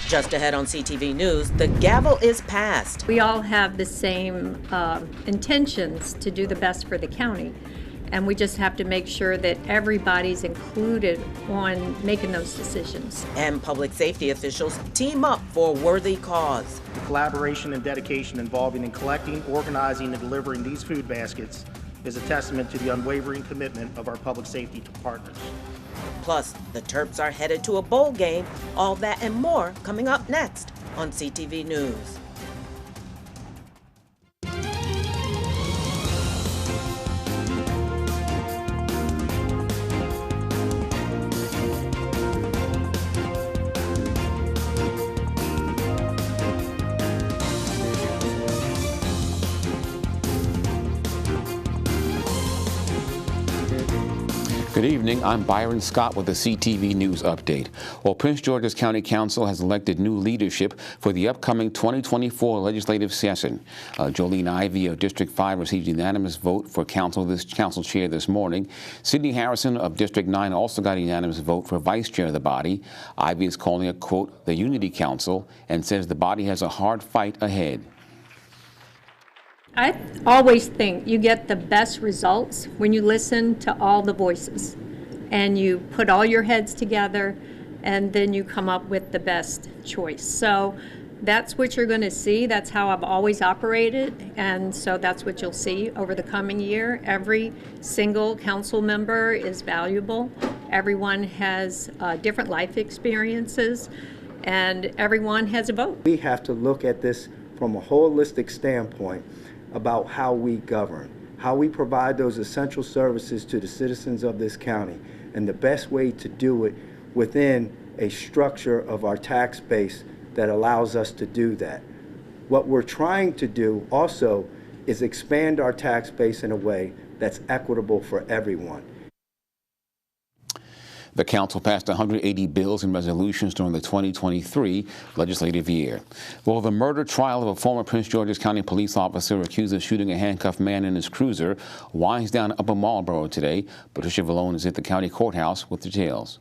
Just ahead on CTV News, the gavel is passed. We all have the same intentions to do the best for the county, and we just have to make sure that everybody's included on making those decisions. And public safety officials team up for a worthy cause. The collaboration and dedication involving in collecting, organizing, and delivering these food baskets is a testament to the unwavering commitment of our public safety partners. Plus, the Terps are headed to a bowl game. All that and more coming up next on CTV News. Good evening. I'm Byron Scott with the CTV News Update. Well, Prince George's County Council has elected new leadership for the upcoming 2024 legislative session. Jolene Ivey of District 5 received unanimous vote for council chair this morning. Sidney Harrison of District 9 also got a unanimous vote for vice chair of the body. Ivey is calling it, quote, the Unity Council, and says the body has a hard fight ahead. I always think you get the best results when you listen to all the voices and you put all your heads together and then you come up with the best choice. So that's what you're going to see. That's how I've always operated, and so that's what you'll see over the coming year. Every single council member is valuable. Everyone has different life experiences, and everyone has a vote. We have to look at this from a holistic standpoint about how we govern, how we provide those essential services to the citizens of this county, and the best way to do it within a structure of our tax base that allows us to do that. What we're trying to do also is expand our tax base in a way that's equitable for everyone. The council passed 180 bills and resolutions during the 2023 legislative year. Well, the murder trial of a former Prince George's County police officer accused of shooting a handcuffed man in his cruiser winds down Upper Marlboro today. Patricia Vallone is at the county courthouse with details.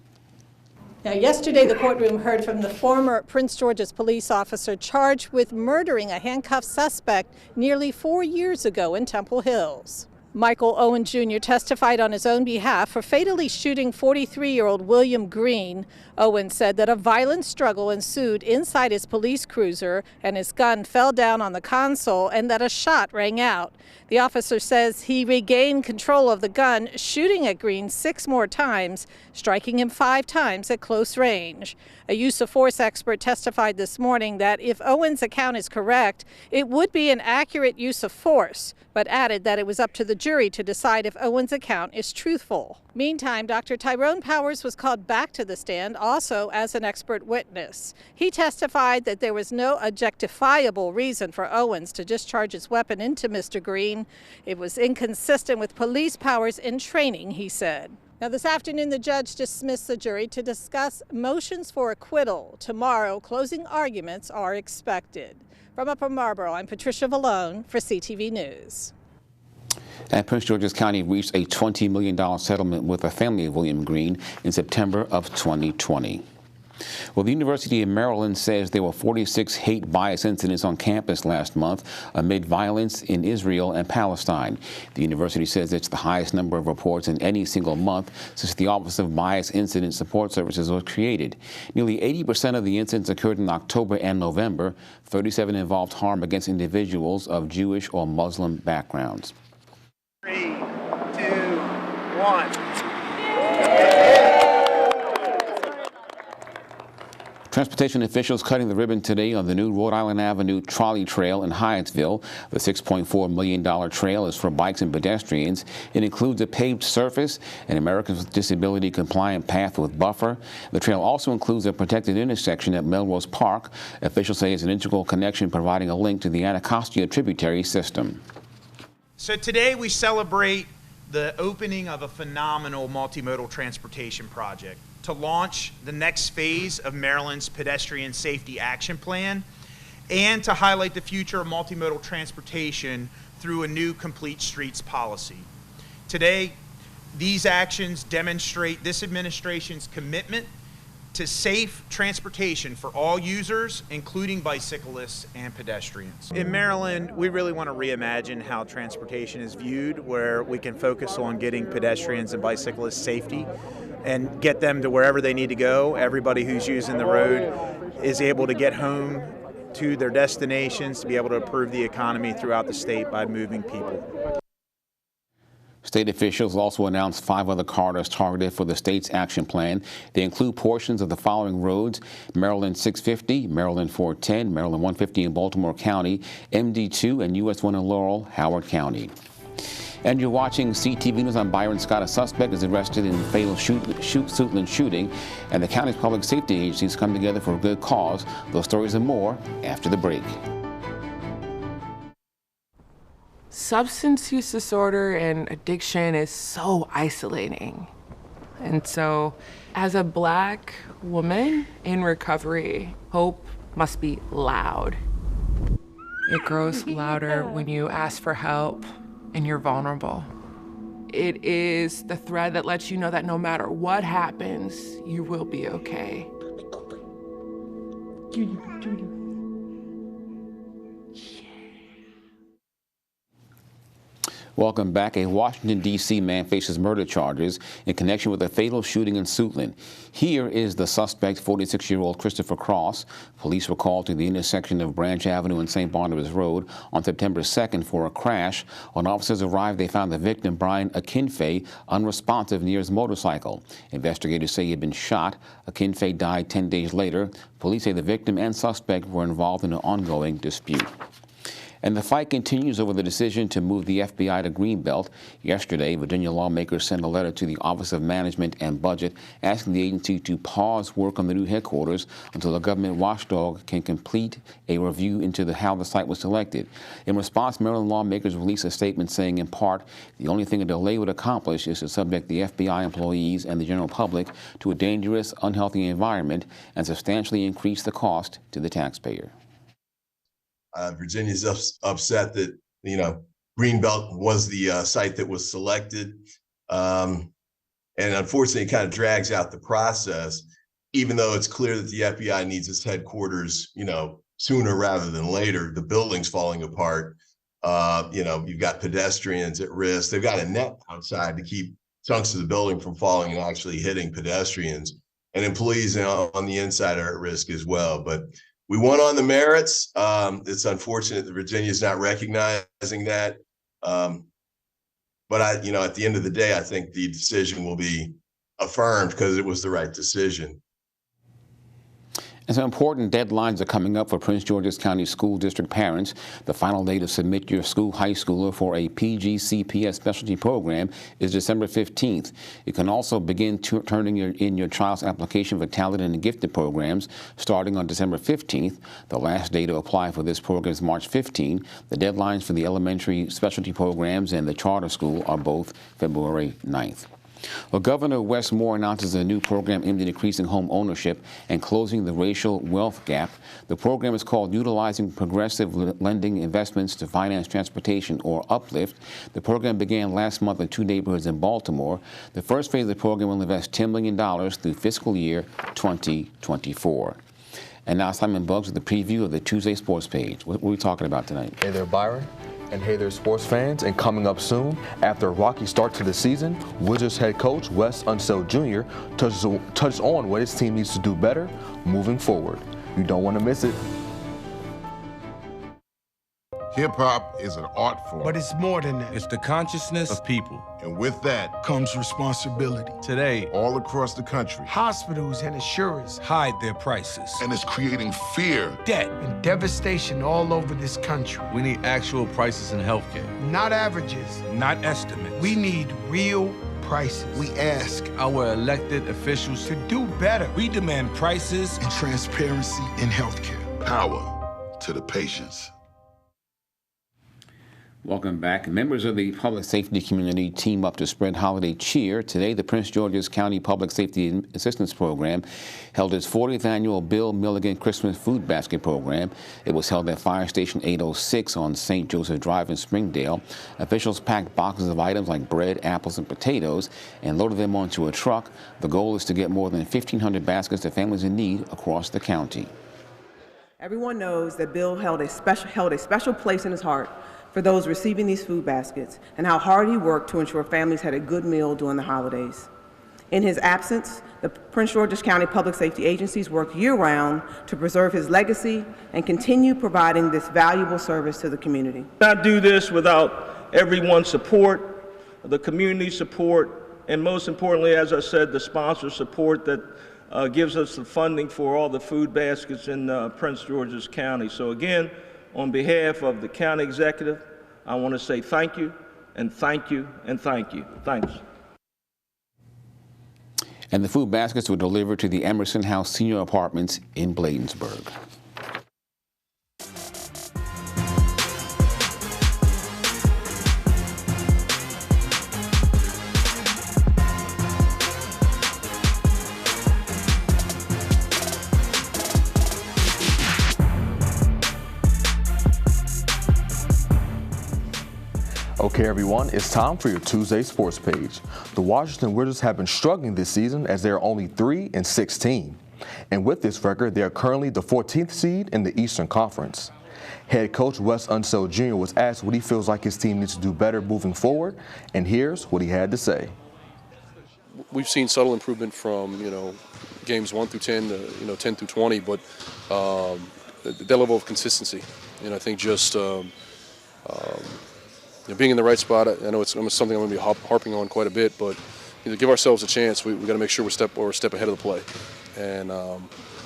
Now, yesterday, the courtroom heard from the former Prince George's police officer charged with murdering a handcuffed suspect nearly 4 years ago in Temple Hills. Michael Owen Jr. testified on his own behalf for fatally shooting 43-year-old William Green. Owen said that a violent struggle ensued inside his police cruiser and his gun fell down on the console and that a shot rang out. The officer says he regained control of the gun, shooting at Green 6 more times, striking him 5 times at close range. A use of force expert testified this morning that if Owen's account is correct, it would be an accurate use of force, but added that it was up to the jury to decide if Owen's account is truthful. Meantime, Dr. Tyrone Powers was called back to the stand also as an expert witness. He testified that there was no objectifiable reason for Owens to discharge his weapon into Mr. Green. It was inconsistent with police powers in training, he said. Now, this afternoon, the judge dismissed the jury to discuss motions for acquittal. Tomorrow, closing arguments are expected. From Upper Marlboro, I'm Patricia Vallone for CTV News. And Prince George's County reached a $20 million settlement with the family of William Green in September of 2020. Well, the University of Maryland says there were 46 hate bias incidents on campus last month amid violence in Israel and Palestine. The university says it's the highest number of reports in any single month since the Office of Bias Incident Support Services was created. Nearly 80% of the incidents occurred in October and November. 37 involved harm against individuals of Jewish or Muslim backgrounds. 3, 2, 1. Transportation officials cutting the ribbon today on the new Rhode Island Avenue trolley trail in Hyattsville. The $6.4 million trail is for bikes and pedestrians. It includes a paved surface, an Americans with Disability compliant path with buffer. The trail also includes a protected intersection at Melrose Park. Officials say it's an integral connection providing a link to the Anacostia tributary system. So today we celebrate the opening of a phenomenal multimodal transportation project to launch the next phase of Maryland's Pedestrian Safety Action Plan and to highlight the future of multimodal transportation through a new Complete Streets policy. Today, these actions demonstrate this administration's commitment to safe transportation for all users, including bicyclists and pedestrians. In Maryland, we really want to reimagine how transportation is viewed, where we can focus on getting pedestrians and bicyclists safety and get them to wherever they need to go. Everybody who's using the road is able to get home to their destinations, to be able to improve the economy throughout the state by moving people. State officials also announced 5 other corridors targeted for the state's action plan. They include portions of the following roads: Maryland 650, Maryland 410, Maryland 150 in Baltimore County, MD2, and US 1 in Laurel, Howard County. And you're watching CTV News. I'm Byron Scott. A suspect is arrested in the fatal Suitland shooting, and the county's public safety agencies come together for a good cause. Those stories and more after the break. Substance use disorder and addiction is so isolating. And so, as a Black woman in recovery, hope must be loud. It grows louder when you ask for help and you're vulnerable. It is the thread that lets you know that no matter what happens, you will be okay. Welcome back. A Washington, D.C. man faces murder charges in connection with a fatal shooting in Suitland. Here is the suspect, 46-year-old Christopher Cross. Police were called to the intersection of Branch Avenue and St. Barnabas Road on September 2nd for a crash. When officers arrived, they found the victim, Brian Akinfe, unresponsive near his motorcycle. Investigators say he had been shot. Akinfe died 10 days later. Police say the victim and suspect were involved in an ongoing dispute. And the fight continues over the decision to move the FBI to Greenbelt. Yesterday, Virginia lawmakers sent a letter to the Office of Management and Budget asking the agency to pause work on the new headquarters until a government watchdog can complete a review into how the site was selected. In response, Maryland lawmakers released a statement saying, in part, the only thing a delay would accomplish is to subject the FBI employees and the general public to a dangerous, unhealthy environment and substantially increase the cost to the taxpayer. Virginia's upset that, Greenbelt was the site that was selected. And unfortunately, it kind of drags out the process, even though it's clear that the FBI needs its headquarters, sooner rather than later. The building's falling apart. You've got pedestrians at risk. They've got a net outside to keep chunks of the building from falling and actually hitting pedestrians. And employees on the inside are at risk as well. But we won on the merits. It's unfortunate that Virginia's not recognizing that. But at the end of the day, I think the decision will be affirmed because it was the right decision. And some important deadlines are coming up for Prince George's County School District parents. The final day to submit your high schooler for a PGCTV specialty program is December 15th. You can also begin turning in your child's application for talented and gifted programs starting on December 15th. The last day to apply for this program is March 15. The deadlines for the elementary specialty programs and the charter school are both February 9th. Well, Governor Wes Moore announces a new program aimed at increasing home ownership and closing the racial wealth gap. The program is called Utilizing Progressive Lending Investments to Finance Transportation, or UPLIFT. The program began last month in 2 neighborhoods in Baltimore. The first phase of the program will invest $10 million through fiscal year 2024. And now Simon Buggs with the preview of the Tuesday Sports page. What are we talking about tonight? Hey there, Byron. And hey there, sports fans. And coming up soon, after a rocky start to the season, Wizards head coach Wes Unseld Jr. touches on what his team needs to do better moving forward. You don't want to miss it. Hip-hop is an art form. But it's more than that. It's the consciousness of people. And with that comes responsibility. Today, all across the country, hospitals and insurers hide their prices. And it's creating fear, debt, and devastation all over this country. We need actual prices in healthcare. Not averages. Not estimates. We need real prices. We ask our elected officials to do better. We demand prices and transparency in healthcare. Power to the patients. Welcome back. Members of the public safety community team up to spread holiday cheer. Today, the Prince George's County Public Safety Assistance Program held its 40th annual Bill Milligan Christmas Food Basket Program. It was held at Fire Station 806 on St. Joseph Drive in Springdale. Officials packed boxes of items like bread, apples, and potatoes and loaded them onto a truck. The goal is to get more than 1,500 baskets to families in need across the county. Everyone knows that Bill held a special place in his heart for those receiving these food baskets and how hard he worked to ensure families had a good meal during the holidays. In his absence, the Prince George's County Public Safety agencies work year-round to preserve his legacy and continue providing this valuable service to the community. Not do this without everyone's support, the community support, and most importantly, as I said, the sponsor support that gives us the funding for all the food baskets in Prince George's County. So again, on behalf of the county executive, I want to say thank you, and thank you, and thank you. Thanks. And the food baskets were delivered to the Emerson House Senior Apartments in Bladensburg. Okay, everyone, it's time for your Tuesday sports page. The Washington Wizards have been struggling this season as they are only 3-16. And with this record, they are currently the 14th seed in the Eastern Conference. Head coach Wes Unseld Jr. was asked what he feels like his team needs to do better moving forward, and here's what he had to say. We've seen subtle improvement from, games 1 through 10 to, 10 through 20, but that level of consistency. And I think just being in the right spot, I know it's something I'm going to be harping on quite a bit, but to give ourselves a chance, we've got to make sure we're a step ahead of the play. And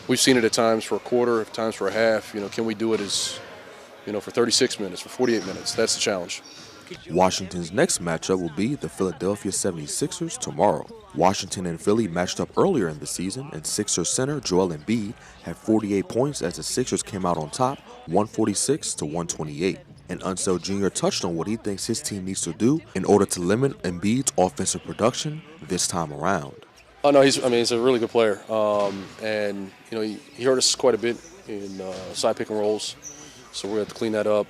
we've seen it at times for a quarter, at times for a half. Can we do it for 36 minutes, for 48 minutes? That's the challenge. Washington's next matchup will be the Philadelphia 76ers tomorrow. Washington and Philly matched up earlier in the season, and Sixers center Joel Embiid had 48 points as the Sixers came out on top, 146-128. And Unseld Jr. touched on what he thinks his team needs to do in order to limit Embiid's offensive production this time around. Oh no, he's a really good player, and he hurt us quite a bit in side pick and rolls, so we're going to have to clean that up.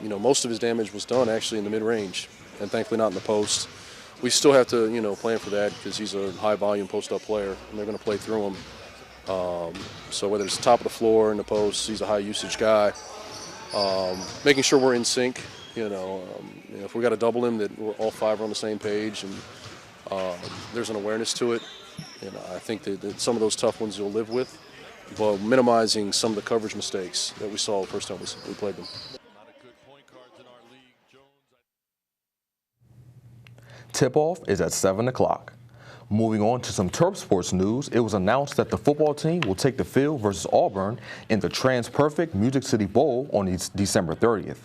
Most of his damage was done actually in the mid-range, and thankfully not in the post. We still have to plan for that because he's a high-volume post-up player, and they're going to play through him. So whether it's top of the floor in the post, he's a high-usage guy. Making sure we're in sync, if we got to double him, that we're all five are on the same page, and there's an awareness to it. I think that some of those tough ones you'll live with, but minimizing some of the coverage mistakes that we saw the first time we played them. Tip-off is at 7 o'clock. Moving on to some Terp sports news, it was announced that the football team will take the field versus Auburn in the Trans-Perfect Music City Bowl on December 30th.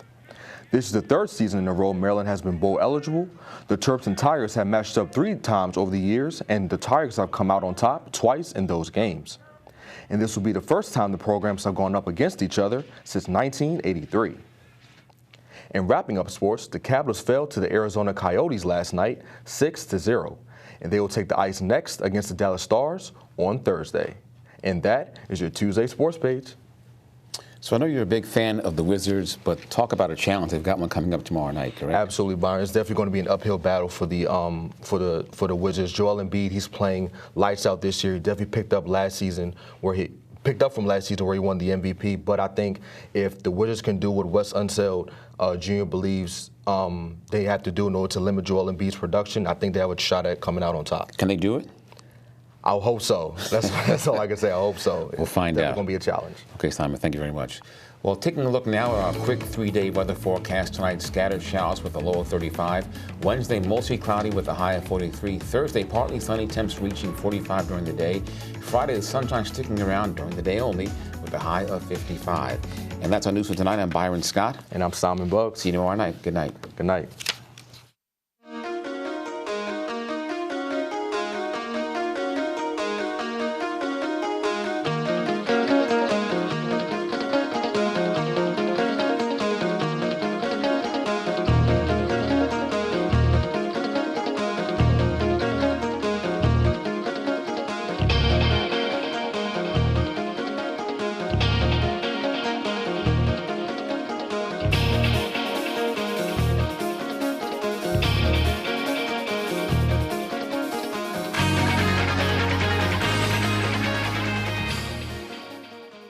This is the third season in a row Maryland has been bowl eligible. The Terps and Tigers have matched up 3 times over the years, and the Tigers have come out on top twice in those games. And this will be the first time the programs have gone up against each other since 1983. In wrapping up sports, the Capitals fell to the Arizona Coyotes last night, 6-0. And they will take the ice next against the Dallas Stars on Thursday. And that is your Tuesday sports page. So I know you're a big fan of the Wizards, but talk about a challenge. They've got one coming up tomorrow night, correct? Absolutely, Byron. It's definitely going to be an uphill battle for the Wizards. Joel Embiid, he's playing lights out this year. He definitely picked up from last season where he won the MVP. But I think if the Wizards can do what Wes Unseld Jr. believes they have to do in order to limit Joel Embiid's production, I think they have a shot at coming out on top. Can they do it? I hope so. That's all I can say. I hope so. We'll find out. It's going to be a challenge. Okay, Simon, thank you very much. Well, taking a look now at our quick 3-day weather forecast tonight. Scattered showers with a low of 35. Wednesday, mostly cloudy with a high of 43. Thursday, partly sunny, temps reaching 45 during the day. Friday, the sunshine sticking around during the day only with a high of 55. And that's our news for tonight. I'm Byron Scott. And I'm Simon Buggs. See you tomorrow night. Good night. Good night.